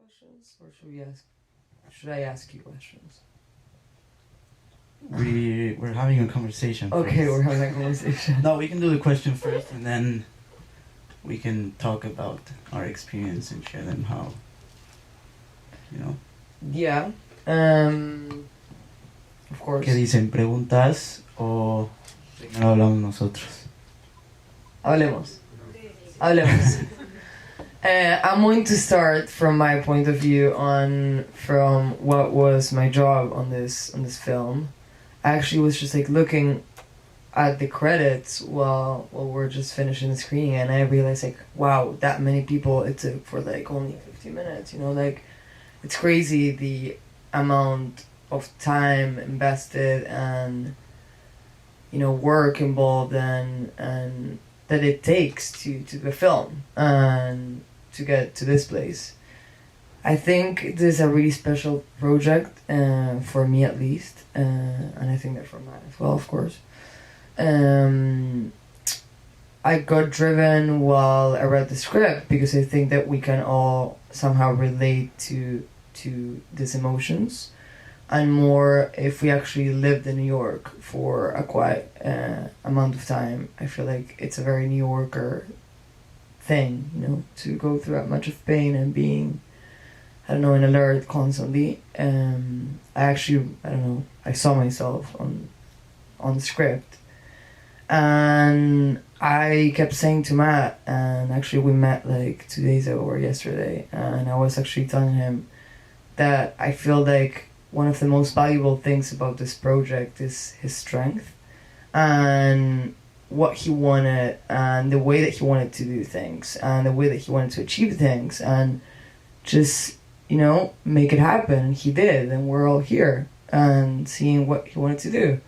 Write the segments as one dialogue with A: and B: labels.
A: questions, or should I ask you questions?
B: We're having a conversation.
A: Okay,
B: first.
A: we're having a conversation.
B: No, we can do the question first, and then we can talk about our experience and share them how, you know.
A: Yeah. Of course.
B: ¿Qué dicen? ¿Preguntas o primero hablamos nosotros?
A: Hablemos. I'm going to start from my point of view from what was my job on this film. I actually was just like looking at the credits while we're just finishing the screening, and I realized like, wow, that many people it took for like only 50 minutes. You know, like it's crazy the amount of time invested and work involved and that it takes to the film and to get to this place. I think this is a really special project for me at least, and I think that for Matt as well, of course. I got driven while I read the script because I think that we can all somehow relate to these emotions, and more if we actually lived in New York for a quite amount of time. I feel like it's a very New Yorker thing, to go through that much of pain and being, in alert constantly. I saw myself on the script, and I kept saying to Matt, and actually we met like 2 days ago or yesterday, and I was actually telling him that I feel like one of the most valuable things about this project is his strength and what he wanted and the way that he wanted to do things and the way that he wanted to achieve things and just, make it happen. He did, and we're all here and seeing what he wanted to do.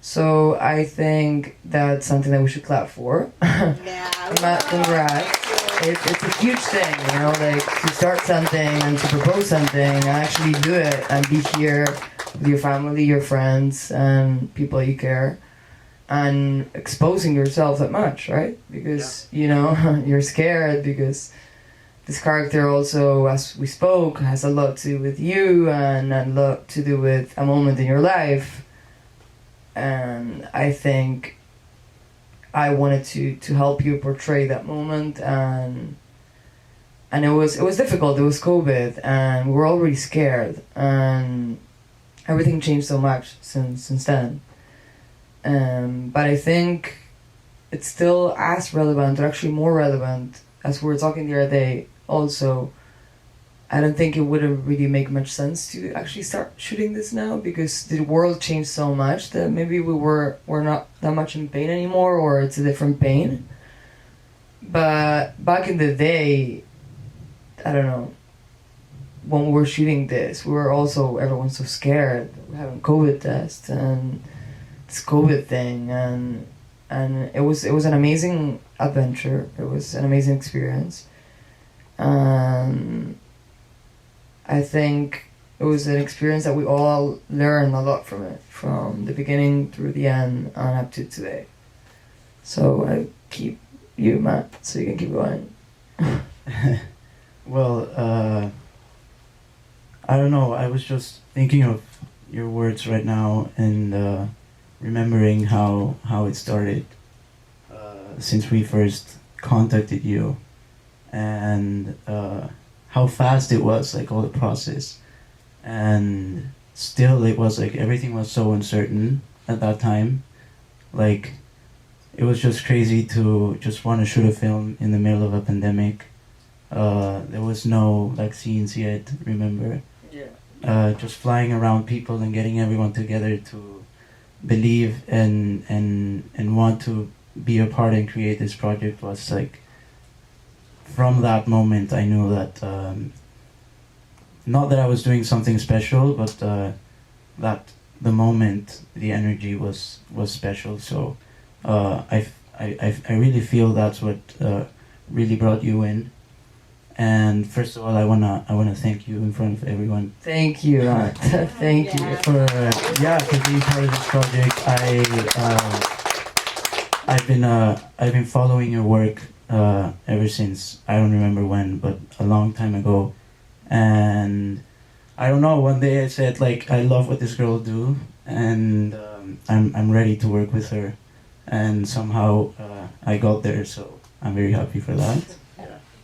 A: So I think that's something that we should clap for.
C: Yeah.
A: Matt, congrats. It's a huge thing, like to start something and to propose something and actually do it and be here with your family, your friends, and people you care, and exposing yourself that much, right? Because, you're scared because this character also, as we spoke, has a lot to do with you and a lot to do with a moment in your life. And I think I wanted to help you portray that moment, and it was difficult. It was COVID, and we were already scared, and everything changed so much since then. But I think it's still as relevant, or actually more relevant, as we were talking the other day. Also, I don't think it wouldn't really make much sense to actually start shooting this now because the world changed so much that maybe we're not that much in pain anymore, or it's a different pain. But back in the day, I don't know, when we were shooting this, we were also, everyone's so scared. We're having COVID tests and this COVID thing, and it was an amazing adventure. It was an amazing experience. I think it was an experience that we all learned a lot from it, from the beginning through the end and up to today. So I keep you, Matt, so you can keep going.
B: Well, I don't know, I was just thinking of your words right now and remembering how it started since we first contacted you, and how fast it was, like all the process, and still it was like everything was so uncertain at that time. Like it was just crazy to just want to shoot a film in the middle of a pandemic. There was no vaccines yet, remember?
A: Yeah.
B: Just flying around people and getting everyone together to believe and want to be a part and create this project was like, from that moment I knew that not that I was doing something special, but that the moment, the energy was special. So I really feel that's what really brought you in. And first of all, I wanna thank you in front of everyone.
A: Thank you, Matt. Thank you
B: for being part of this project. I've been following your work ever since, I don't remember when, but a long time ago, And I don't know, one day I said like, I love what this girl do, and I'm ready to work with her, and somehow I got there, so I'm very happy for that.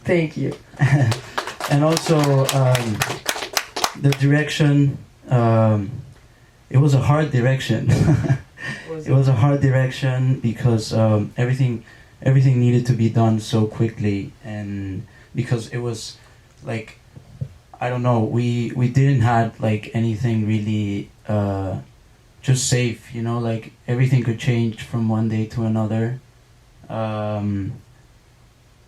A: Thank you.
B: And also the direction, it was a hard direction. It was a hard direction because everything needed to be done so quickly, and because it was like, I don't know, we didn't have like anything really just safe, you know, like everything could change from one day to another. And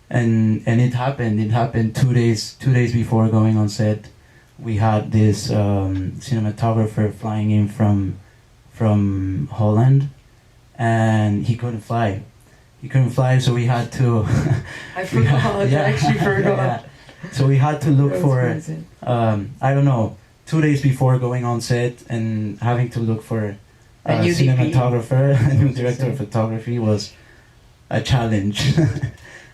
B: it happened 2 days before going on set. We had this cinematographer flying in from Holland, and he couldn't fly, so we had to
A: I forgot. I actually forgot.
B: yeah. So we had to look for I don't know, 2 days before going on set and having to look for a
A: new
B: cinematographer, a new director of photography was a challenge.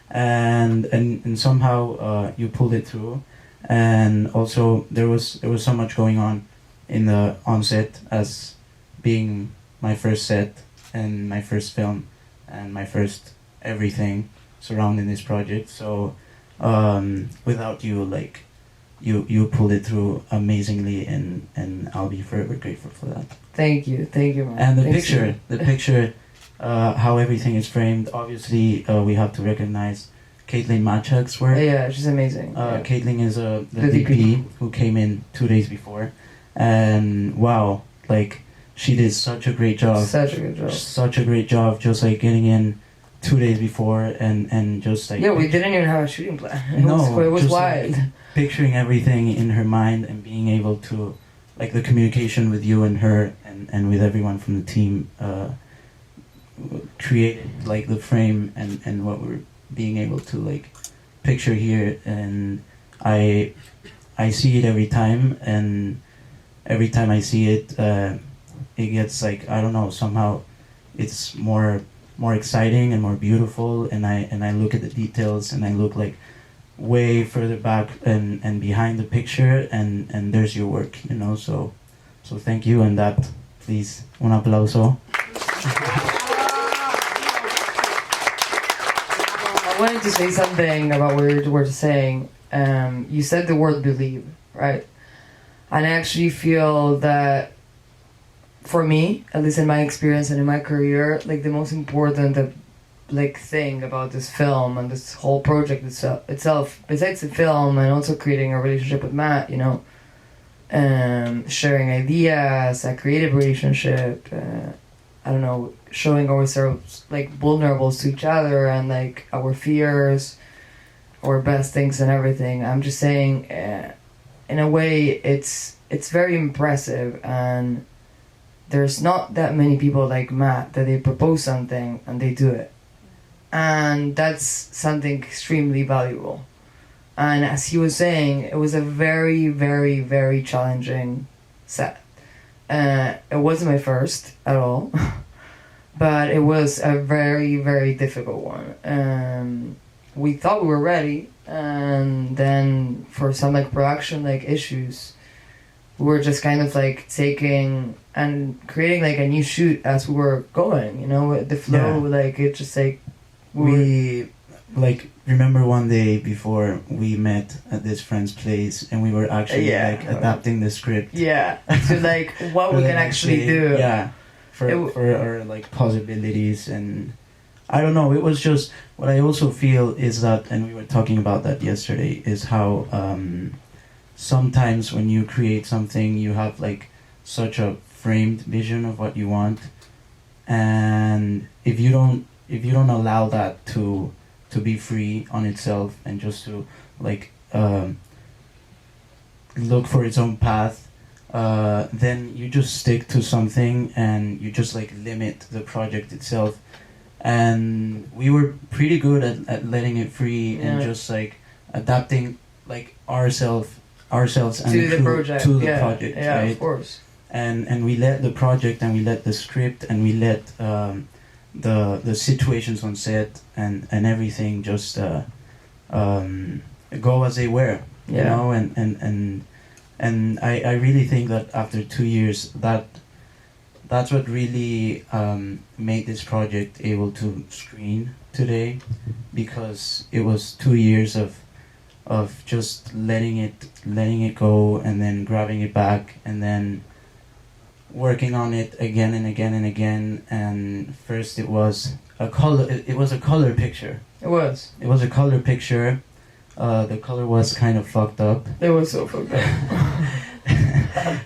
B: and somehow you pulled it through. And also there was so much going on in the on-set, as being my first set and my first film and my first everything surrounding this project. So without you, like you pulled it through amazingly, and I'll be forever grateful for that.
A: Thank you, man.
B: And the
A: Thanks
B: picture, how everything is framed. Obviously, we have to recognize Caitlin Machak's work.
A: Yeah, she's amazing.
B: Caitlin is the DP who came in 2 days before, and wow, like she did such a great job.
A: Such a good job.
B: Such a great job, just like getting in 2 days before and just like.
A: Yeah, we didn't even have a shooting plan. It was wild.
B: Like, picturing everything in her mind and being able to, like, the communication with you and her and with everyone from the team created like the frame and what we're being able to like picture here. And I see it every time, and every time I see it, it gets like, I don't know, somehow it's more exciting and more beautiful, and I look at the details, and I look like way further back and behind the picture, and there's your work, you know. So thank you, and that, please, un aplauso.
A: I wanted to say something about what you were saying. You said the word believe, right? And I actually feel that, for me, at least in my experience and in my career, like the most important thing about this film and this whole project itself, besides the film and also creating a relationship with Matt, you know, sharing ideas, a creative relationship, I don't know, showing ourselves like vulnerable to each other and like our fears, our best things and everything. I'm just saying, in a way, it's very impressive, and there's not that many people like Matt that they propose something and they do it. And that's something extremely valuable. And as he was saying, it was a very, very, very challenging set. It wasn't my first at all, but it was a very, very difficult one. We thought we were ready, and then for some like production like issues, we were just kind of like taking and creating like a new shoot as we were going, you know, the flow, like it just like
B: we like remember one day before we met at this friend's place, and we were actually like adapting the script
A: to like what we can actually do
B: for our like possibilities. And I don't know, it was just what I also feel is that, and we were talking about that yesterday, is how sometimes when you create something, you have like such a framed vision of what you want, and if you don't allow that to be free on itself and just to like look for its own path, then you just stick to something and you just like limit the project itself. And we were pretty good at letting it free and just like adapting like ourselves and
A: to the project,
B: right?
A: Of course.
B: And we let the project, and we let the script, and we let the situations on set and everything just go as they were, you know, and I really think that after 2 years, that's what really made this project able to screen today, because it was 2 years of just letting it go, and then grabbing it back, and then working on it again and again and again. And first it was a color picture.
A: It was
B: a color picture. The color was kind of fucked up.
A: It was so fucked up.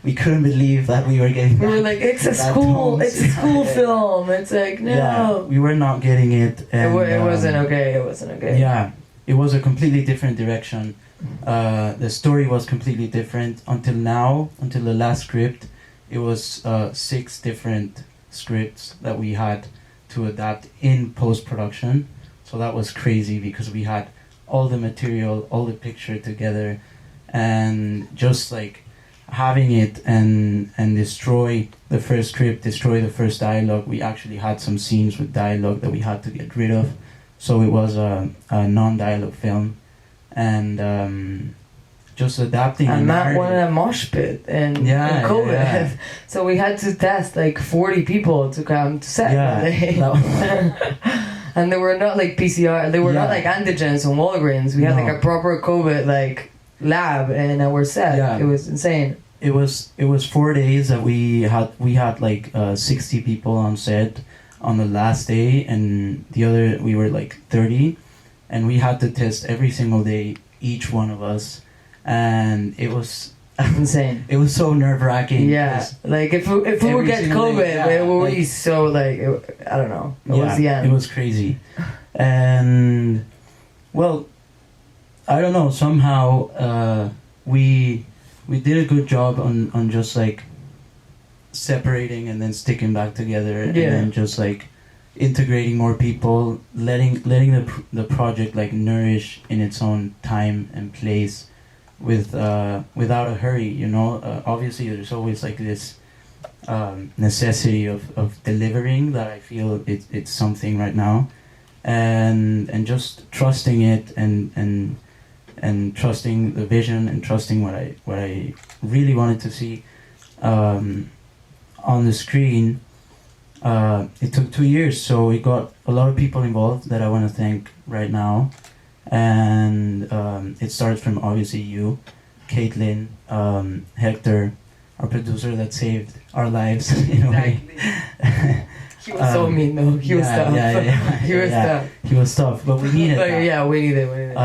B: We couldn't believe that we were getting.
A: We were like, it's a school film. It's like, no.
B: Yeah, we were not getting it. And,
A: it wasn't okay. It wasn't okay.
B: Yeah, it was a completely different direction. The story was completely different until the last script. It was 6 different scripts that we had to adapt in post-production. So that was crazy, because we had all the material, all the picture together, and just like having it and destroy the first script, destroy the first dialogue. We actually had some scenes with dialogue that we had to get rid of. So it was a non-dialogue film, and just adapting.
A: And Matt wanted a mosh pit in COVID. Yeah. So we had to test like 40 people to come to set. And they were not like PCR, they were not like antigens and Walgreens. We had like a proper COVID like lab in our set. Yeah. It was insane.
B: It was 4 days that we had like 60 people on set on the last day, and we were like 30, and we had to test every single day, each one of us. And it was
A: insane.
B: It was so nerve-wracking.
A: Yeah, like if we would get COVID, it would be so like I don't know. It was the end.
B: It was crazy, and well, I don't know. Somehow we did a good job on just like separating and then sticking back together, and then just like integrating more people, letting the project like nourish in its own time and place. Without a hurry, you know. Obviously there's always like this necessity of delivering that I feel it's something right now, and just trusting it and trusting the vision and trusting what I really wanted to see on the screen. It took 2 years, so we got a lot of people involved that I want to thank right now. And it starts from obviously you, Caitlin, Hector, our producer that saved our lives in a way.
A: He was so mean though. He was tough.
B: He was tough, but we needed that.
A: Yeah, we needed it.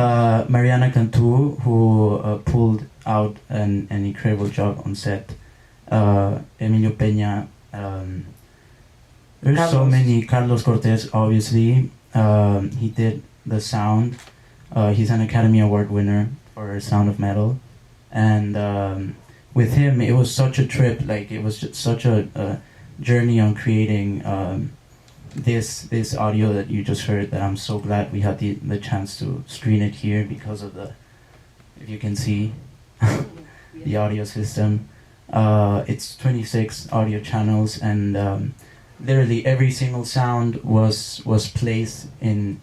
B: Mariana Cantu, who pulled out an incredible job on set. Emilio Peña. There's Carlos. So many. Carlos Cortez, obviously. He did the sound. He's an Academy Award winner for Sound of Metal, and with him it was such a trip. Like it was just such a journey on creating this audio that you just heard. That I'm so glad we had the chance to screen it here because of if you can see, the audio system. It's 26 audio channels, and literally every single sound was placed in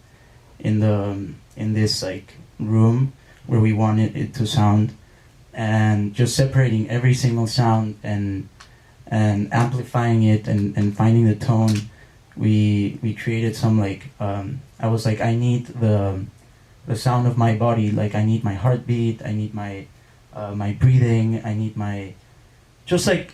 B: this like room where we wanted it to sound, and just separating every single sound and amplifying it and finding the tone. We created some like I was like, I need the sound of my body, like I need my heartbeat, I need my breathing, I need my just like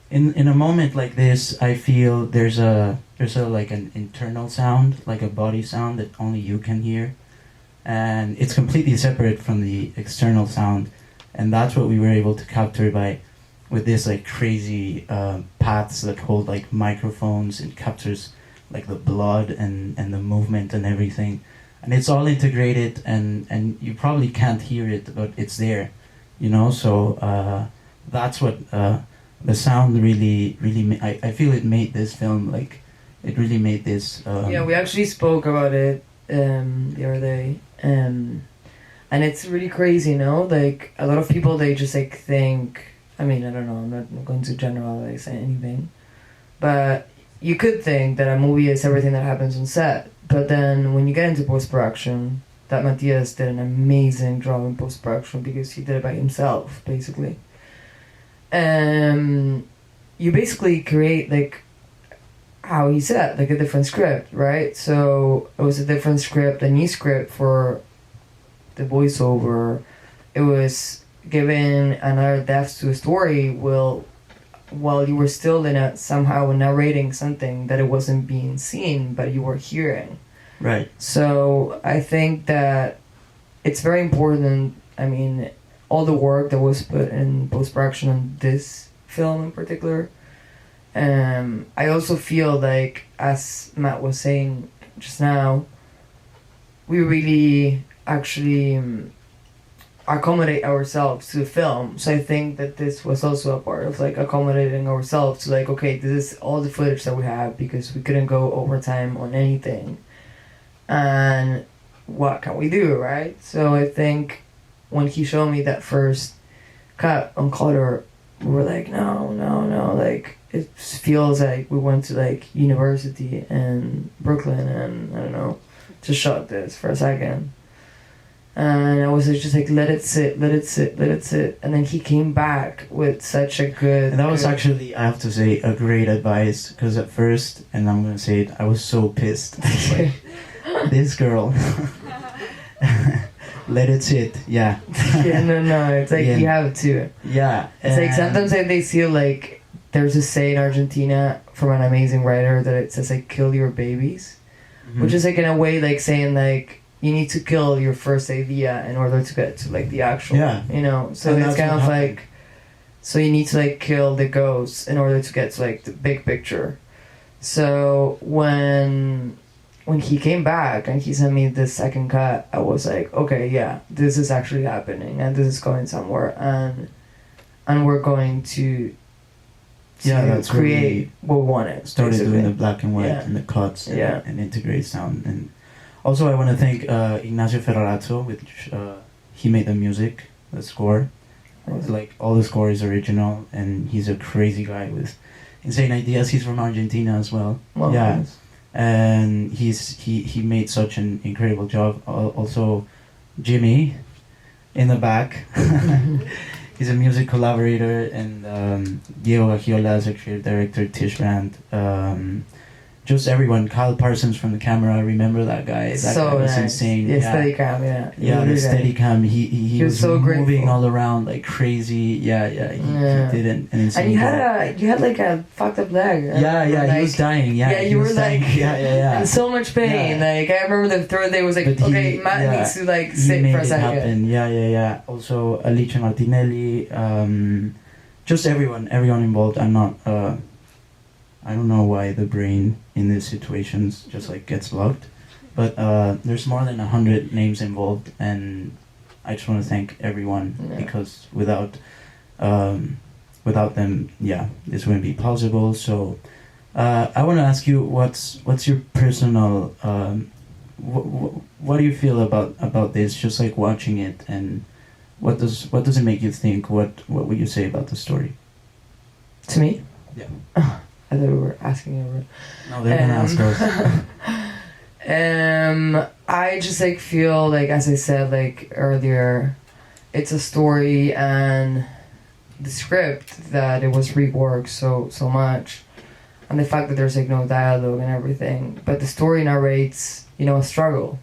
B: in a moment like this. I feel there's a like an internal sound, like a body sound that only you can hear, and it's completely separate from the external sound, and that's what we were able to capture with this like crazy paths that hold like microphones and captures like the blood and the movement and everything, and it's all integrated, and you probably can't hear it, but it's there, you know. So that's what the sound really I feel it made this film like. It really made this.
A: Yeah, we actually spoke about it the other day, and it's really crazy, you know. Like a lot of people, they just like think. I mean, I don't know. I'm not going to generalize anything, but you could think that a movie is everything that happens on set. But then when you get into post production, that Matías did an amazing job in post-production because he did it by himself, basically. You basically create, like, how he said, like a different script, right? So it was a different script, a new script for the voiceover. It was giving another depth to a story while you were still in it, somehow narrating something that it wasn't being seen, but you were hearing.
B: Right.
A: So I think that it's very important. I mean, all the work that was put in post-production on this film in particular. I also feel like, as Matt was saying just now, we really actually accommodate ourselves to the film. So I think that this was also a part of like accommodating ourselves to like, okay, this is all the footage that we have because we couldn't go overtime on anything. And what can we do, right? So I think when he showed me that first cut on color, we were like, no, like it feels like we went to like university in Brooklyn and I don't know, to shot this for a second. And I was just like, let it sit. And then he came back with such a good...
B: And that was actually, I have to say, a great advice. Because at first, and I'm going to say it, I was so pissed. I was like, this girl. Let it sit, yeah.
A: Yeah, no, it's like, you have to.
B: Yeah.
A: It's like, sometimes they feel like there's a say in Argentina from an amazing writer that it says like, kill your babies. Mm-hmm. Which is like, in a way, like saying like, you need to kill your first idea in order to get to like the actual, you know. So and it's kind of like, so you need to like kill the ghosts in order to get to like the big picture. So when he came back and he sent me the second cut, I was like, okay, yeah, this is actually happening and this is going somewhere, and we're going to
B: that's
A: create what we wanted.
B: Started
A: basically.
B: doing the black and white and the cuts and integrate sound. And also I want to thank Ignacio Ferrarazzo, which he made the music, the score. Like all the score is original, and he's a crazy guy with insane ideas. He's from Argentina as well. Nice. And he made such an incredible job. Also, Jimmy, in the back, he's a music collaborator, and Diego Gagiola is a creative director. Tish Rand, just everyone. Kyle Parsons from the camera. Remember that guy? That guy was insane.
A: Yeah, Steadicam.
B: Yeah, the Steadicam. He was
A: so
B: moving
A: grateful.
B: all around like crazy. He did an insane.
A: And you had like a fucked up leg.
B: Like, he was dying.
A: You were like
B: in
A: so much pain. Like I remember the third day was like, okay, Matt needs to like sit for a second.
B: Happen. Also, Alicia Martinelli. Just everyone involved. I'm not. I don't know why the brain in these situations just like gets blocked, but there's more than 100 names involved, and I just want to thank everyone because without them, this wouldn't be possible. So I want to ask you, what's your personal, what do you feel about this? Just like watching it, and what does it make you think? What would you say about the story?
A: To me?
B: Yeah.
A: I thought we were asking everyone.
B: No, they're gonna ask us.
A: I just like feel like, as I said like earlier, it's a story, and the script that it was reworked so much, and the fact that there's like no dialogue and everything, but the story narrates, a struggle,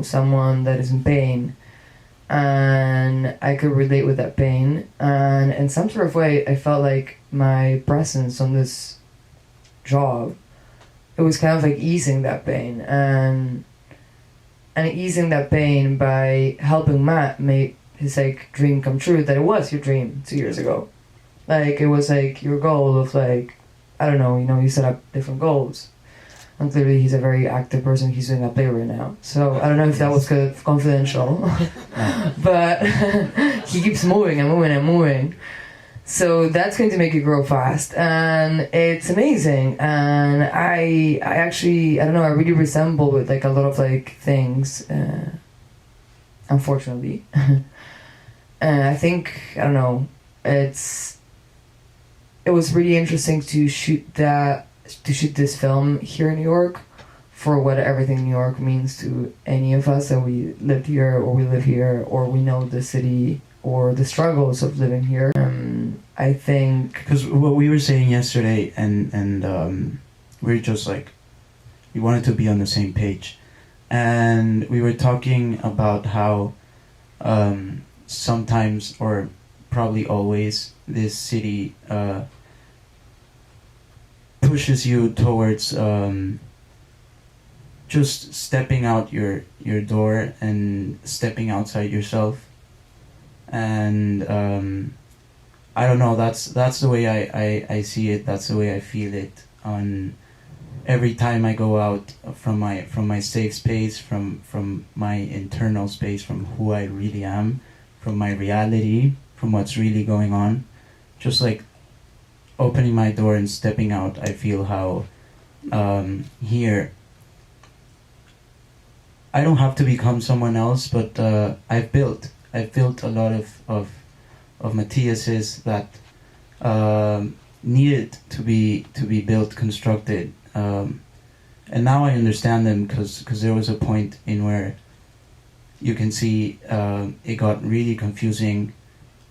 A: someone that is in pain, and I could relate with that pain, and in some sort of way I felt like my presence on this job, it was kind of like easing that pain, and easing that pain by helping Matt make his like dream come true, that it was your dream 2 years ago. Like it was like your goal of like, I don't know, you set up different goals, and clearly he's a very active person. He's doing a play right now, so I don't know if that was confidential. But he keeps moving and moving. So that's going to make you grow fast, and it's amazing. And I actually, I don't know, I really resemble with like a lot of like things, unfortunately. And I think, I don't know, it was really interesting to shoot this film here in New York for what everything New York means to any of us that we lived here or we live here or we know the city or the struggles of living here. I think
B: because what we were saying yesterday, and we were just like, we wanted to be on the same page, and we were talking about how sometimes, or probably always, this city pushes you towards just stepping out your door and stepping outside yourself. And I don't know, that's the way I see it, that's the way I feel it. On every time I go out from my safe space, from my internal space, from who I really am, from my reality, from what's really going on, just like opening my door and stepping out, I feel how here I don't have to become someone else, but I've built a lot of Matías's that needed to be built, constructed, and now I understand them because there was a point in where you can see it got really confusing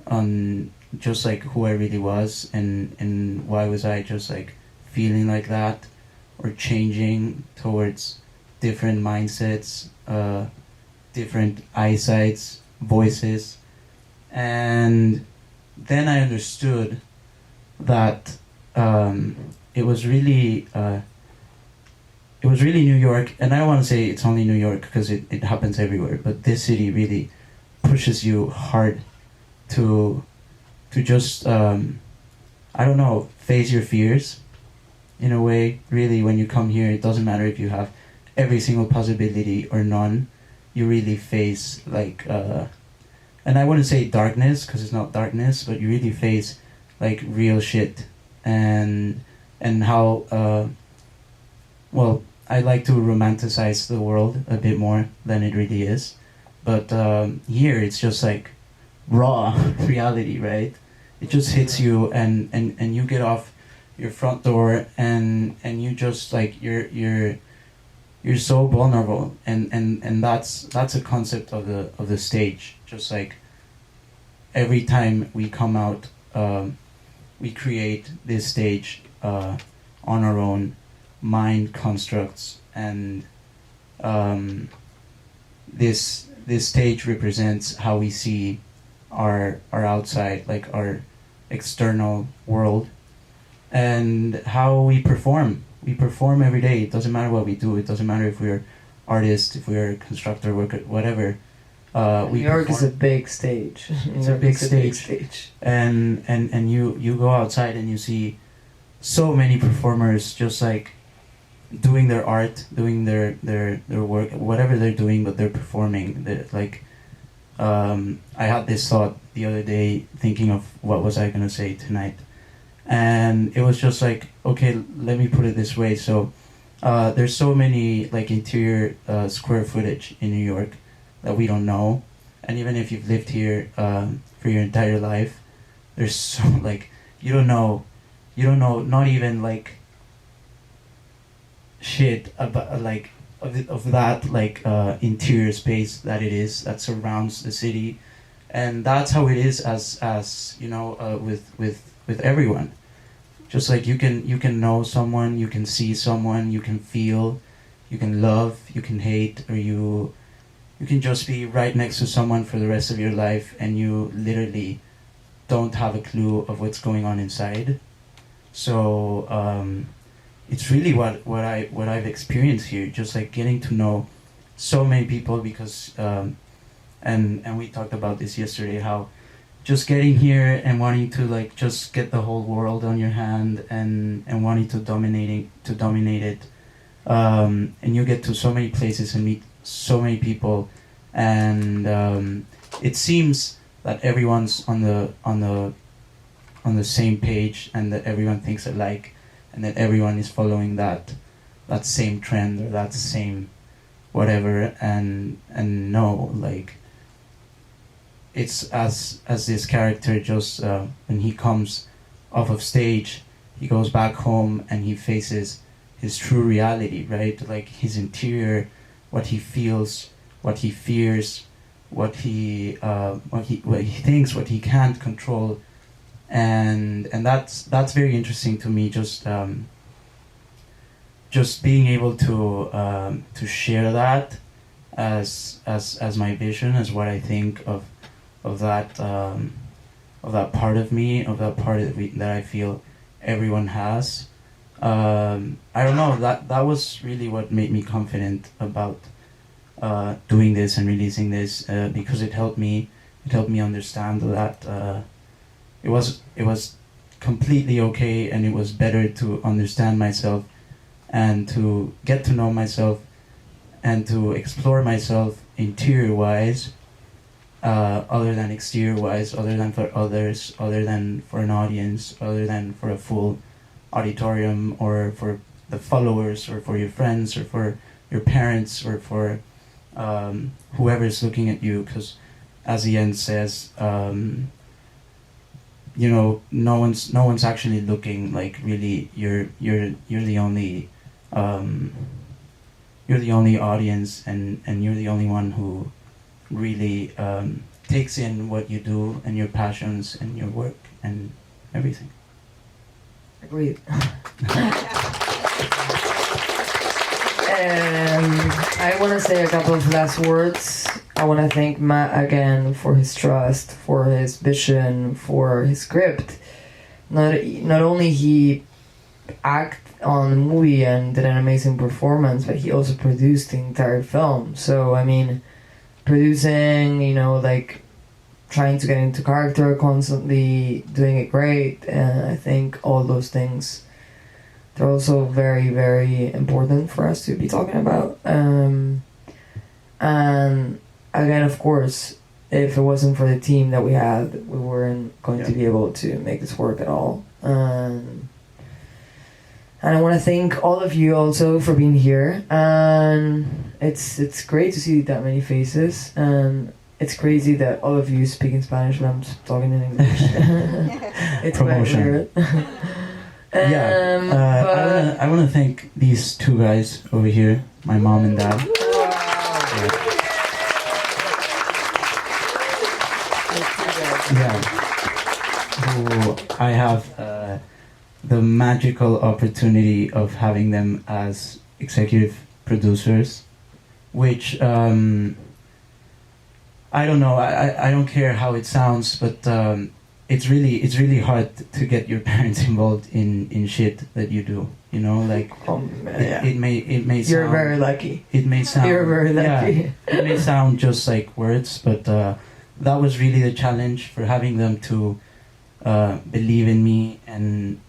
B: on just like who I really was, and why was I just like feeling like that or changing towards different mindsets, different eyesights, voices. And then I understood that it was really New York, and I don't want to say it's only New York because it happens everywhere, but this city really pushes you hard to just I don't know, face your fears in a way. Really, when you come here, it doesn't matter if you have every single possibility or none, you really face like and I wouldn't say darkness because it's not darkness, but you really face like real shit. And how well, I like to romanticize the world a bit more than it really is, but here it's just like raw reality, right? It just hits you, and you get off your front door, and you just like you're so vulnerable, and that's a concept of the stage. Just like every time we come out, we create this stage on our own mind constructs, and this stage represents how we see our outside, like our external world, and how we perform. We perform every day. It doesn't matter what we do. It doesn't matter if we're artists, if we're constructor, worker, whatever.
A: New York is a big stage.
B: It's a big stage. And you go outside and you see so many performers just like doing their art, doing their work, whatever they're doing, but they're performing. They're like, I had this thought the other day, thinking of what was I gonna say tonight, and it was just like, okay, let me put it this way. So there's so many like interior square footage in New York that we don't know, and even if you've lived here for your entire life, there's so like you don't know not even like shit about like of that like interior space that it is, that surrounds the city. And that's how it is as you know, with everyone. Just like you can know someone, you can see someone, you can feel, you can love, you can hate, or you can just be right next to someone for the rest of your life, and you literally don't have a clue of what's going on inside. So it's really what I've experienced here, just like getting to know so many people, because and we talked about this yesterday, how just getting here and wanting to like just get the whole world on your hand, and wanting to dominate it, and you get to so many places and meet so many people, and it seems that everyone's on the same page, and that everyone thinks alike, and that everyone is following that same trend or that same whatever, and no, like it's as this character just when he comes off of stage, he goes back home and he faces his true reality, right? Like his interior, what he feels, what he fears, what he thinks, what he can't control, and that's very interesting to me. Just being able to share that as my vision, as what I think of that part of me, of that part that I feel everyone has. I don't know, that was really what made me confident about doing this and releasing this, because it helped me understand that it was completely okay, and it was better to understand myself and to get to know myself and to explore myself interior-wise, other than exterior-wise, other than for others, other than for an audience, other than for a full auditorium, or for the followers, or for your friends, or for your parents, or for whoever is looking at you. Because as Ian says, you know, no one's actually looking. Like, really, you're the only audience, and you're the only one who really takes in what you do, and your passions, and your work, and everything.
A: Agreed. I want to say a couple of last words. I want to thank Matt again for his trust, for his vision, for his script. Not only he acted on the movie and did an amazing performance, but he also produced the entire film. So, I mean, producing, you know, like, trying to get into character constantly, doing it great, and I think all those things, they're also very, very important for us to be talking about. And again, of course, if it wasn't for the team that we had, we weren't going to be able to make this work at all. And I want to thank all of you also for being here. And it's great to see that many faces. And it's crazy that all of you speak in Spanish and I'm talking in English. It's quite weird.
B: I want to thank these two guys over here, my mom and dad. Who I have the magical opportunity of having them as executive producers, which I don't know, I don't care how it sounds, but it's really hard to get your parents involved in shit that you do, you know, like it may sound,
A: you're very lucky.
B: It may sound,
A: you're very lucky.
B: Yeah, it may sound just like words, but that was really the challenge, for having them to believe in me, and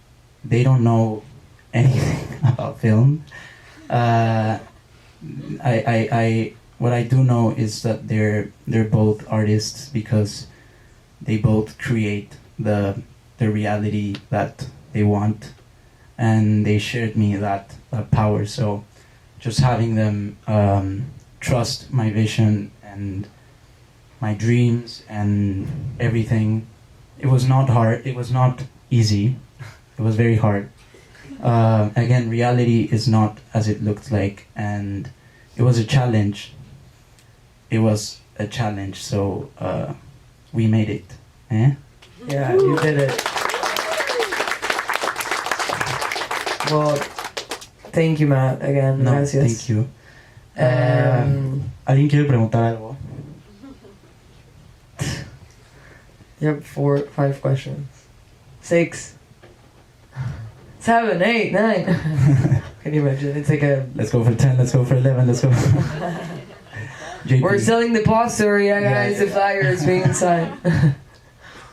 B: they don't know anything about film. What I do know is that they're both artists, because they both create the reality that they want, and they shared me that power. So just having them trust my vision and my dreams and everything, it was not hard, it was not easy, it was very hard. Again, reality is not as it looked like, and it was a challenge. It was a challenge, so we made it. Eh?
A: Yeah, you did it. Well, thank you, Matt, again.
B: No,
A: gracias.
B: thank you. ¿Alguien quiere preguntar algo?
A: You have 4, 5 questions. 6, 7, 8, 9. Can you imagine? It's like a...
B: Let's go for 10, let's go for 11, let's go.
A: We're selling the poster, yeah, guys. The flyer is being inside.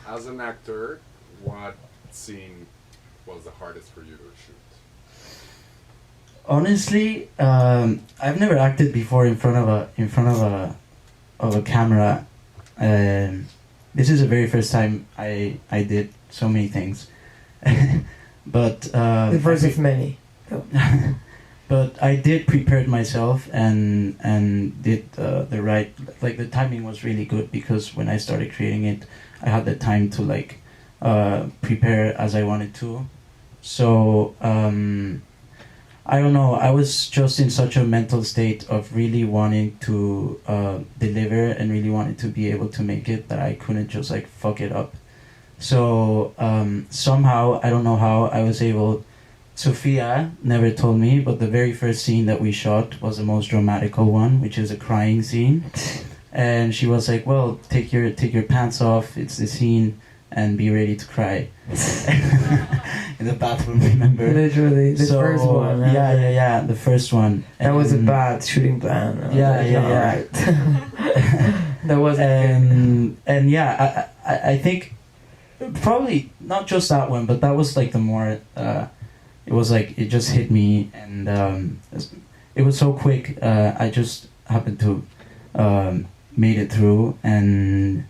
C: As an actor, what scene was the hardest for you to shoot?
B: Honestly, I've never acted before in front of a camera. This is the very first time I did so many things, but
A: the first of many.
B: But I did prepare myself and did the right, like, the timing was really good, because when I started creating it, I had the time to, like, prepare as I wanted to. So I don't know. I was just in such a mental state of really wanting to deliver and really wanted to be able to make it that I couldn't just like fuck it up. So somehow, I don't know how, I was able. Sofia never told me, but the very first scene that we shot was the most dramatical one, which is a crying scene. And she was like, "Well, take your pants off. It's the scene, and be ready to cry." In the bathroom, remember?
A: Literally, the first one.
B: Yeah, the first one.
A: That was a bad shooting plan.
B: Yeah.
A: That wasn't good.
B: And yeah, I think probably not just that one, but that was like the more. It was like it just hit me, and it was so quick. I just happened to made it through, and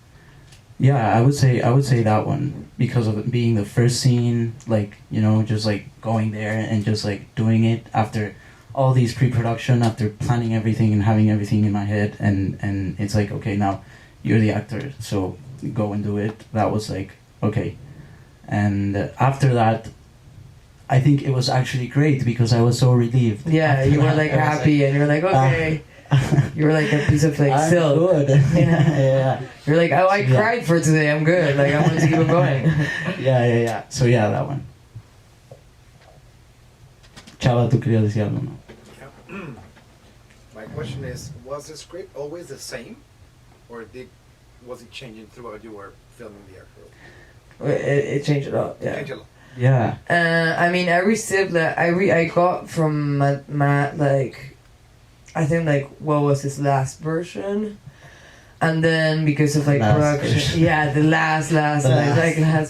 B: yeah, I would say that one, because of it being the first scene, like, you know, just like going there and just like doing it after all these pre-production, after planning everything and having everything in my head, and it's like, okay, now you're the actor, so go and do it. That was like, okay. And after that, I think it was actually great because I was so relieved.
A: Yeah, you were like happy, and you were like, okay. You were like a piece of like silk.
B: Good. Yeah.
A: You're like, oh, I cried for today. I'm good. Like, I want to keep it going.
B: Yeah. So yeah, that one. Chava, tú querías decir algo, ¿no?
D: Yeah. My question is, was the script always the same, or was it changing throughout you were filming the actual?
A: It changed a lot. Yeah.
D: It changed a lot.
B: Yeah.
A: I mean, every sip that I got from Matt, like, I think like what was his last version, and then because of like production,
B: version.
A: yeah, the last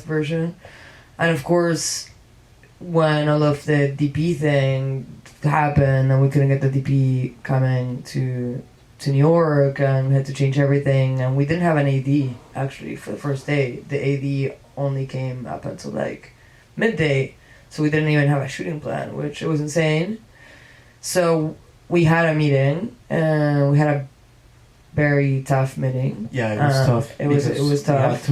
A: version, and of course, when all of the DP thing happened and we couldn't get the DP coming to New York, and we had to change everything, and we didn't have an AD actually for the first day. The AD only came up until like midday, so we didn't even have a shooting plan, which was insane. So we had a meeting, and we had a very tough meeting.
B: Yeah, it was tough.
A: It was tough.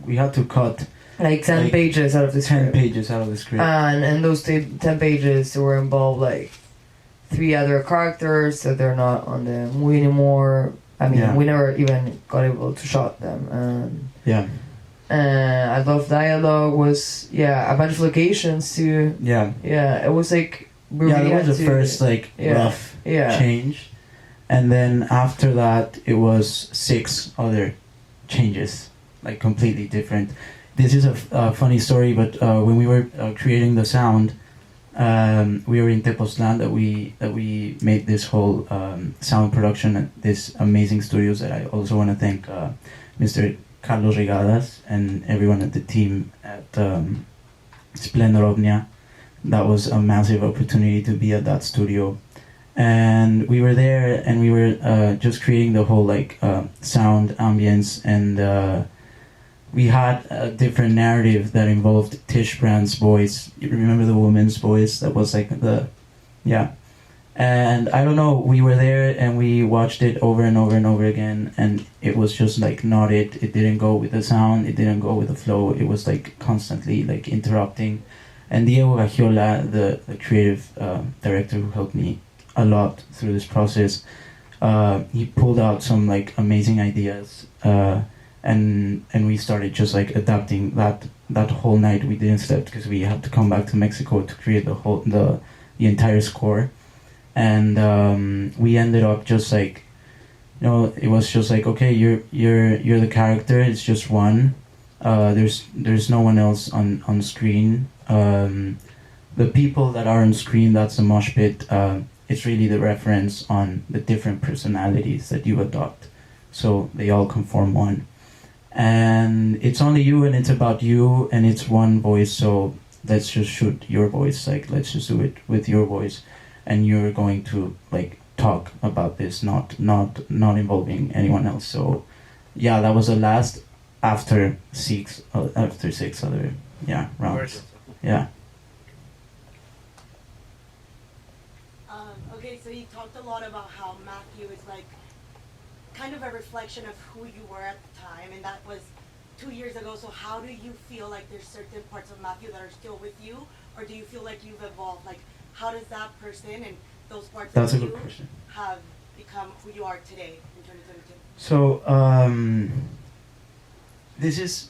B: We had to cut
A: like 10 pages out of the script.
B: 10 pages out of the script.
A: And those 10 pages, there were involved like 3 other characters, so they're not on the movie anymore. I mean, we never even got able to shot them.
B: Yeah.
A: I love dialogue. Was a bunch of locations too.
B: Yeah.
A: Yeah, it was like
B: that was the first like rough change, and then after that it was 6 other changes, like completely different. This is a funny story, but when we were creating the sound, we were in Tepoztlán that we made this whole sound production at this amazing studios that I also want to thank Mr. Carlos Regadas and everyone at the team at Splendor Omnia. That was a massive opportunity to be at that studio, and we were there, and we were just creating the whole like sound ambience, and we had a different narrative that involved Tish Brand's voice. You remember the woman's voice that was like and I don't know, we were there and we watched it over and over and over again, and it was just like not it didn't go with the sound, it didn't go with the flow, it was like constantly like interrupting. And Diego Gagiola, the creative director who helped me a lot through this process, he pulled out some like amazing ideas, and we started just like adapting that whole night. We didn't sleep because we had to come back to Mexico to create the entire score. And we ended up just like, you know, it was just like, okay, you're the character. It's just one. There's no one else on screen. The people that are on screen, that's the mosh pit. It's really the reference on the different personalities that you adopt, so they all conform one. And it's only you, and it's about you, and it's one voice. So let's just shoot your voice. Like, let's just do it with your voice, and you're going to like talk about this, not involving anyone else. So yeah, that was the last after 6 other rounds. Yeah.
E: Okay, so you talked a lot about how Matthew is like kind of a reflection of who you were at the time, and that was 2 years ago. So how do you feel like there's certain parts of Matthew that are still with you, or do you feel like you've evolved? Like, how does that person and those parts
B: That's a
E: of
B: good
E: you
B: question.
E: have become who you are today in 2022?
B: So, this is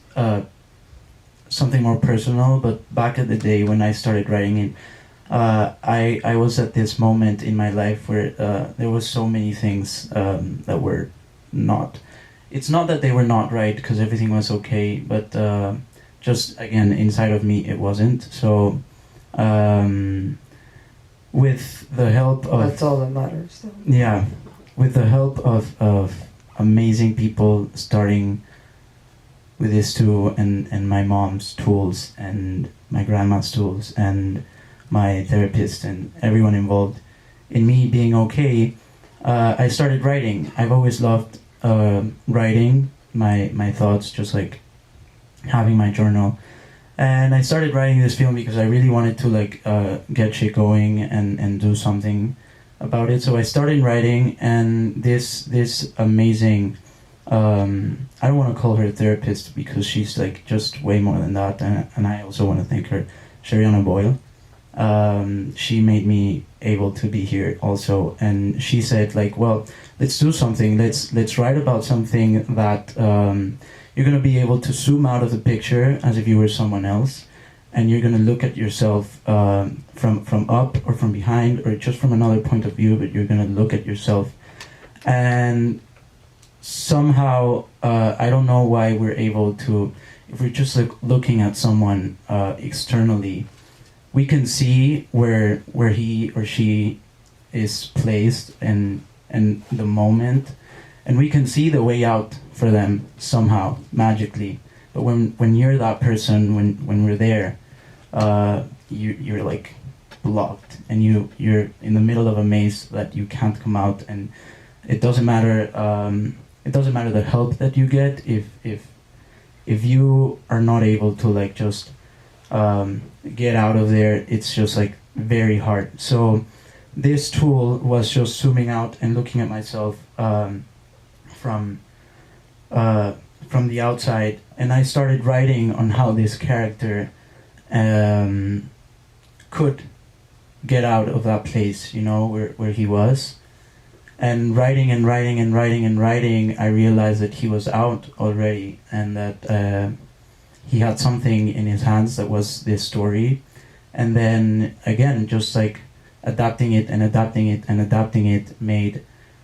B: something more personal, but back in the day when I started writing it, I was at this moment in my life where there was so many things that were not. It's not that they were not right, because everything was okay, but just again inside of me it wasn't. So with the help of
A: That's all that matters. Though.
B: yeah, with the help of amazing people, starting with this too, and my mom's tools and my grandma's tools and my therapist and everyone involved in me being okay, I started writing. I've always loved writing my thoughts, just like having my journal. And I started writing this film because I really wanted to like get shit going and do something about it. So I started writing, and this amazing I don't want to call her a therapist because she's like just way more than that, and I also want to thank her, Shariana Boyle. She made me able to be here also, and she said like, well, let's do something, let's write about something that you're going to be able to zoom out of the picture as if you were someone else, and you're going to look at yourself from up or from behind or just from another point of view, but you're going to look at yourself. And somehow I don't know why we're able to, if we're just like looking at someone externally, we can see where he or she is placed and the moment, and we can see the way out for them somehow magically. But when you're that person, when we're there, you're like blocked, and you're in the middle of a maze that you can't come out, and it doesn't matter. It doesn't matter the help that you get if you are not able to like just get out of there. It's just like very hard. So this tool was just zooming out and looking at myself from the outside, and I started writing on how this character could get out of that place, you know, where he was. And writing, I realized that he was out already, and that he had something in his hands that was this story. And then again, just like adapting it made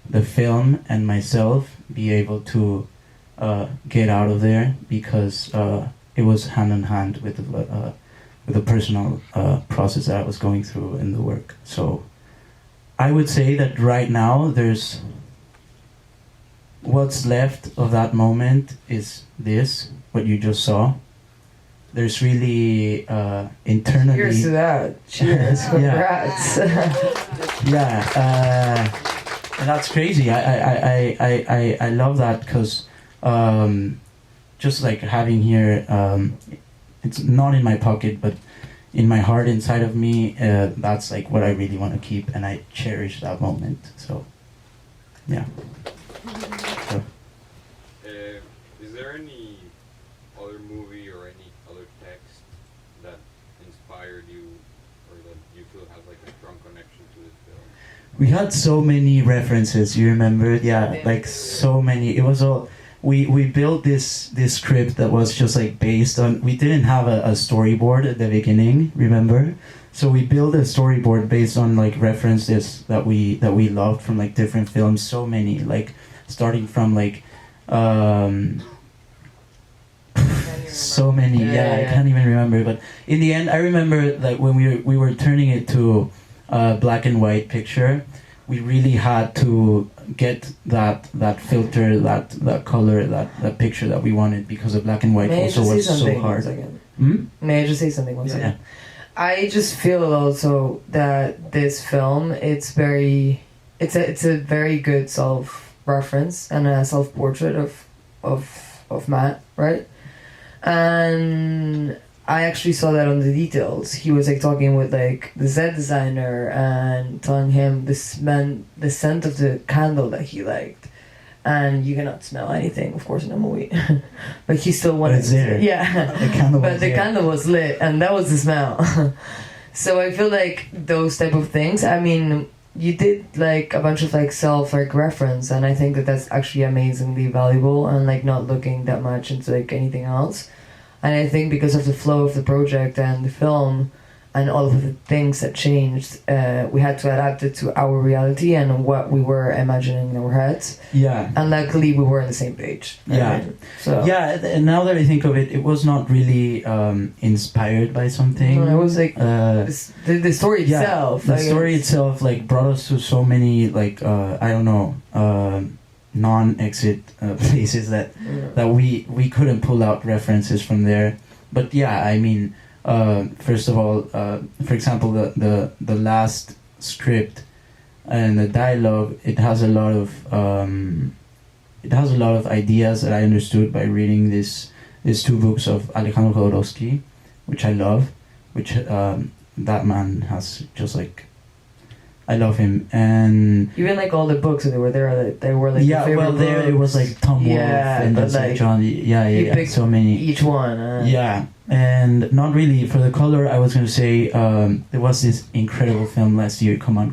B: the film and myself be able to get out of there, because it was hand in hand with the personal process that I was going through in the work. So I would say that right now there's what's left of that moment is this, what you just saw. There's really internally.
A: Cheers to that. Cheers. Congrats.
B: And that's crazy. I love that, because just like having here, it's not in my pocket, but in my heart, inside of me, that's like what I really want to keep, and I cherish that moment. So, yeah. So.
F: Is there any other movie or any other text that inspired you, or that you feel has like a strong connection to this film?
B: We had so many references, you remember? Yeah, like so many. It was all... We built this script that was just like based on... We didn't have a storyboard at the beginning, remember? So we built a storyboard based on like references that we loved from like different films. So many, like starting from like... so many, I can't even remember. But in the end, I remember that when we were turning it to a black and white picture, we really had to get that filter, that color, that picture that we wanted, because the black and white also was so hard.
A: May I just say something one second? I just feel also that this film, it's a very good self-reference and a self-portrait of Matt, right? And I actually saw that on the details. He was like talking with like the set designer and telling him the scent of the candle that he liked, and you cannot smell anything, of course, in a movie. But he still wanted.
B: But it's there.
A: Yeah.
B: The candle.
A: But the candle was lit, and that was the smell. So I feel like those type of things. I mean, you did like a bunch of like self like reference, and I think that that's actually amazingly valuable, and like not looking that much into like anything else. And I think because of the flow of the project and the film and all of the things that changed, we had to adapt it to our reality and what we were imagining in our heads.
B: Yeah.
A: And luckily we were on the same page.
B: Yeah.
A: So
B: Yeah, and now that I think of it, it was not really inspired by something.
A: it was like
B: Uh,
A: the story
B: yeah,
A: itself.
B: the
A: I
B: story
A: guess.
B: itself like brought us to so many like I don't know non-exit places that we couldn't pull out references from there. But yeah, I mean, first of all, for example, the last script and the dialogue, it has a lot of ideas that I understood by reading these two books of Alejandro Jodorowsky, which I love, which that man has just like, I love him. And
A: Even like all the books that were there, they were like
B: yeah,
A: your
B: well,
A: favorite
B: there it was
A: books.
B: like Tom Wolfe
A: Yeah,
B: and
A: but
B: just like
A: like,
B: John. Yeah,
A: picked
B: so many.
A: each one.
B: Yeah, and not really for the color. I was gonna say there was this incredible film last year. Come on,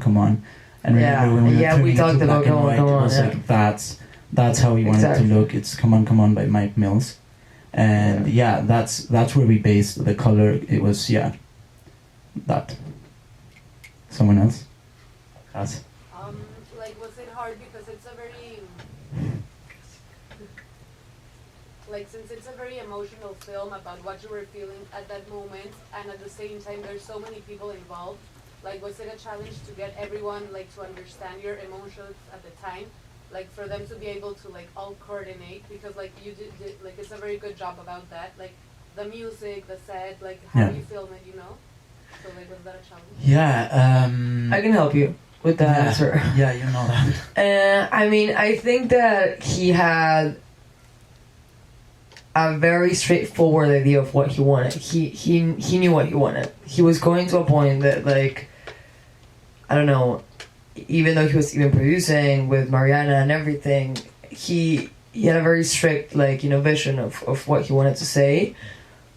B: and
A: Yeah.
B: remember when we were
A: Yeah, we
B: turning it
A: talked
B: to
A: about
B: black and
A: Come On,
B: white,
A: Come
B: it
A: On,
B: was
A: yeah.
B: like that's how we wanted
A: Exactly.
B: to look. It's Come On by Mike Mills, and yeah, that's where we based the color. It was that. Someone else? Us.
G: Like, was it hard because it's a very, like, since it's a very emotional film about what you were feeling at that moment, and at the same time there's so many people involved, like, was it a challenge to get everyone, like, to understand your emotions at the time, like, for them to be able to, like, all coordinate, because, like, you did like, it's a very good job about that, like, the music, the set, like, how
B: Yeah.
G: you film it, you know? So, like, was that a challenge?
B: Yeah.
A: I can help you with the answer.
B: Yeah, you know that.
A: I mean, I think that he had a very straightforward idea of what he wanted. He knew what he wanted. He was going to a point that, like, I don't know, even though he was even producing with Mariana and everything, he had a very strict, like, you know, vision of what he wanted to say.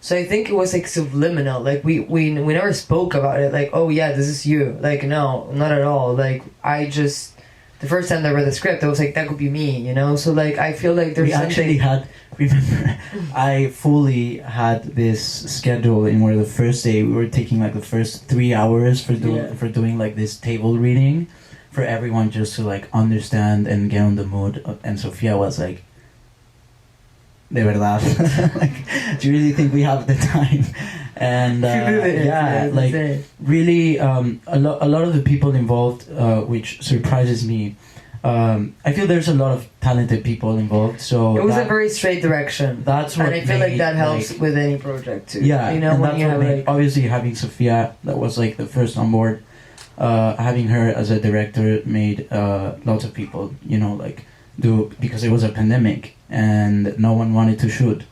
A: So I think it was like subliminal. Like we never spoke about it. Like, oh yeah, this is you. Like, no, not at all. Like, the first time I read the script, I was like, that could be me, you know. So like, I feel like there's
B: We actually had. Remember, I fully had this schedule in where the first day we were taking like the first 3 hours for doing like this table reading, for everyone just to like understand and get on the mood. And Sofia was like, de verdad, like, do you really think we have the time? And like really, a lot of the people involved, which surprises me. I feel there's a lot of talented people involved, so
A: it was a very straight direction.
B: That's what
A: and I feel like
B: made,
A: that helps
B: like,
A: with any project too.
B: Yeah,
A: you know,
B: and
A: when
B: that's
A: you
B: what
A: have
B: made,
A: like,
B: obviously having Sofia, that was like the first on board. Having her as a director made lots of people, you know, like because it was a pandemic and no one wanted to shoot.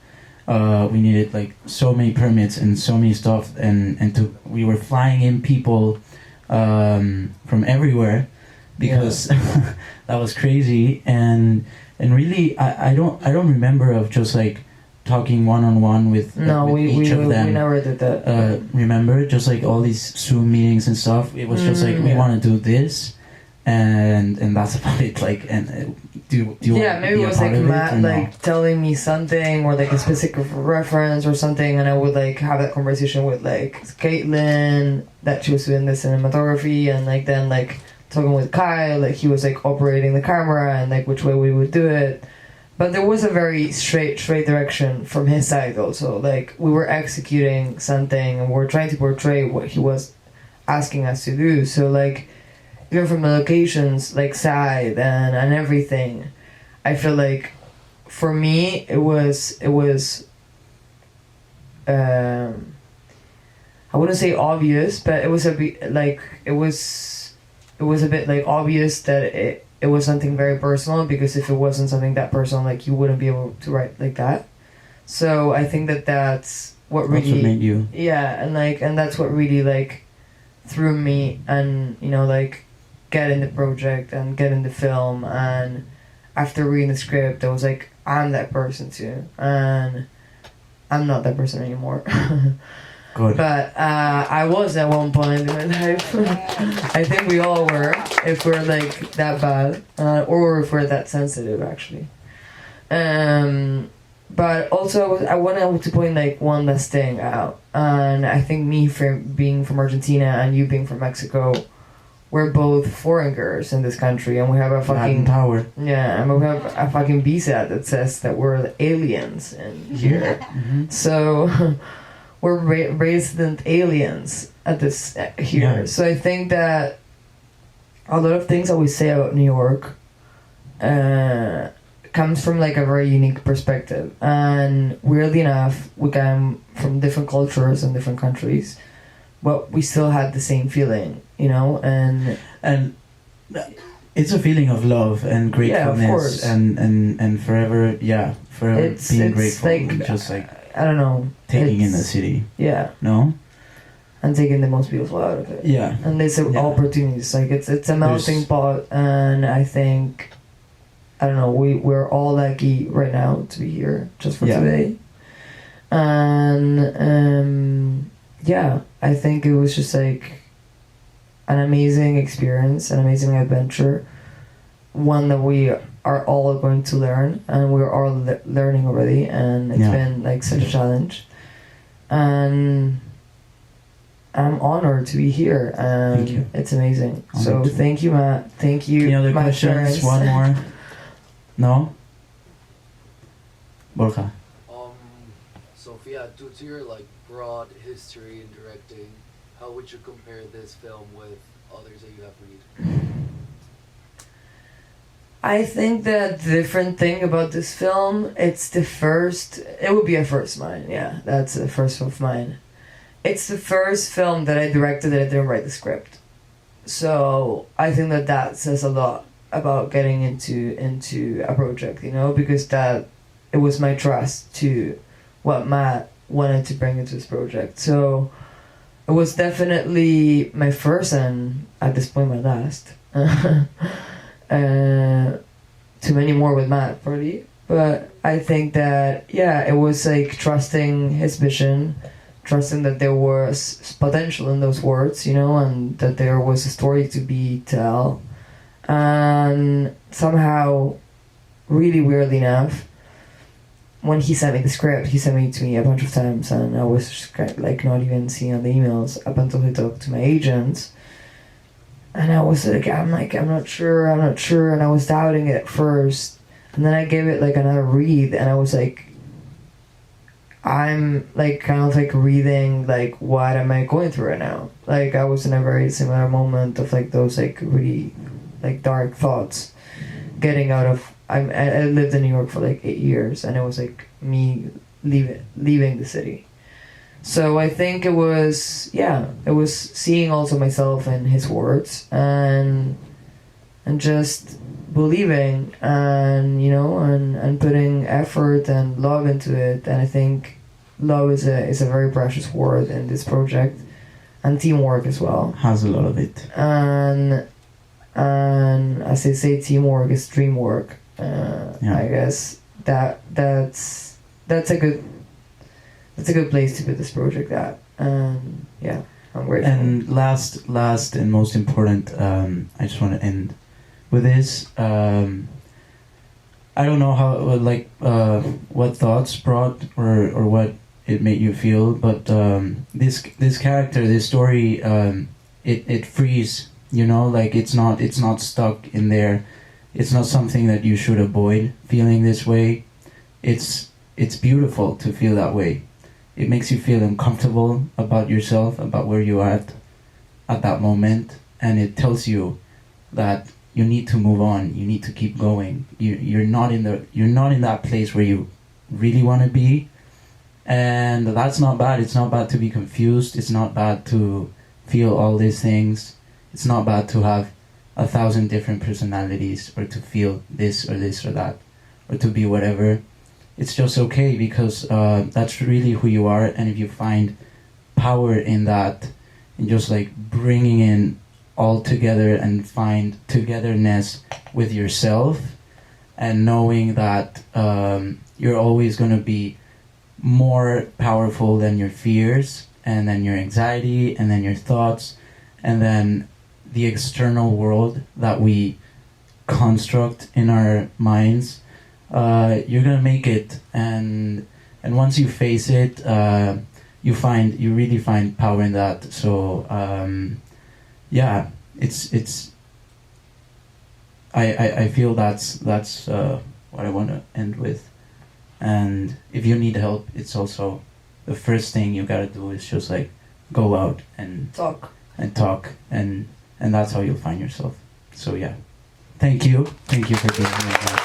B: We needed like so many permits and so many stuff, and we were flying in people from everywhere because that was crazy. And really I don't remember of just like talking one-on-one with each of them.
A: We never did that.
B: Remember, just like all these Zoom meetings and stuff, it was just like we want to do this, and that's about it. Like, and do you want
A: maybe
B: to be
A: it
B: a
A: was
B: part
A: like
B: of
A: Matt
B: it or no?
A: like telling me something or like a specific reference or something, and I would like have that conversation with like Caitlin that she was doing the cinematography, and like then like talking with Kyle, like he was like operating the camera and like which way we would do it. But there was a very straight direction from his side also. Like, we were executing something and we were trying to portray what he was asking us to do. So like, even from the locations, like side and everything, I feel like for me it was I wouldn't say obvious, but it was a bit like it was a bit like obvious that it was something very personal, because if it wasn't something that personal, like, you wouldn't be able to write like that. So I think that's what really...
B: That's what made you...
A: Yeah, and that's what really, like, threw me and, you know, like, get in the project and get in the film. And after reading the script, I was like, I'm that person too. And I'm not that person anymore.
B: Good.
A: But I was at one point in my life. I think we all were, if we're like that bad, or if we're that sensitive, actually. But also, I wanted to point like one last thing out, and I think me being from Argentina and you being from Mexico, we're both foreigners in this country, and we have a
B: Latin
A: fucking
B: power.
A: yeah, and we have a fucking visa that says that we're aliens in here. So we're resident aliens at this here.
B: Yeah.
A: So I think that a lot of things that we say about New York comes from like a very unique perspective, and weirdly enough, we come from different cultures and different countries, but we still had the same feeling, you know, and
B: it's a feeling of love and gratefulness,
A: course.
B: and forever being grateful,
A: like,
B: and just like
A: I don't know,
B: taking in the city.
A: Yeah,
B: No.
A: and taking the most beautiful out of it.
B: Yeah.
A: And there's opportunities. Like it's a melting pot, and I think I don't know. We're all lucky right now to be here just for today, and yeah, I think it was just like an amazing experience, an amazing adventure, one that we are all going to learn, and we're all learning already, and it's been like such a challenge, and I'm honored to be here, and
B: Thank you.
A: it's amazing.
B: Honored
A: So
B: too.
A: thank you, Matt. Thank you.
B: Any other
A: my
B: questions?
A: parents.
B: One more. No. Borja.
H: Sofia, due to your like broad history in directing, how would you compare this film with others that you have made?
A: I think that the different thing about this film, it would be a first mine, yeah, that's a first of mine. It's the first film that I directed that I didn't write the script. So I think that says a lot about getting into a project, you know, because it was my trust to what Matt wanted to bring into this project. So it was definitely my first and at this point my last. Too many more with Matt, probably. But I think that, it was like trusting his vision, trusting that there was potential in those words, you know, and that there was a story to be told. And somehow, really weirdly enough, when he sent me the script, he sent it to me a bunch of times, and I was just kind of like not even seeing on the emails up until he talked to my agents. And I was like, I'm not sure, and I was doubting it at first. And then I gave it like another read, and I was like, I'm like kind of like reading like what am I going through right now? Like I was in a very similar moment of like those like really like dark thoughts, getting out of. I lived in New York for like 8 years, and it was like me leaving the city. So I think it was seeing also myself in his words and just believing and you know and putting effort and love into it. And I think love is a very precious word in this project, and teamwork as well.
B: Has a lot of it.
A: And as they say, teamwork is dream work. I guess that's a good place to put this project at. I'm grateful.
B: And last and most important, I just want to end with this. I don't know how what thoughts brought or what it made you feel, but this character, this story, it frees. You know, like it's not stuck in there. It's not something that you should avoid feeling this way. It's beautiful to feel that way. It makes you feel uncomfortable about yourself, about where you are at that moment, and it tells you that you need to move on. You need to keep going. You're not in that place where you really want to be, and that's not bad. It's not bad to be confused. It's not bad to feel all these things. It's not bad to have 1,000 different personalities, or to feel this or that, or to be whatever. It's just okay, because that's really who you are. And if you find power in that, and just like bringing in all together and find togetherness with yourself, and knowing that you're always going to be more powerful than your fears, and then your anxiety, and then your thoughts, and then the external world that we construct in our minds, you're gonna make it. And once you face it, you really find power in that. So yeah, it's I feel that's what I want to end with. And if you need help, it's also the first thing you gotta do is just like go out and
A: Talk.
B: and that's how you'll find yourself. So yeah, thank you for being here.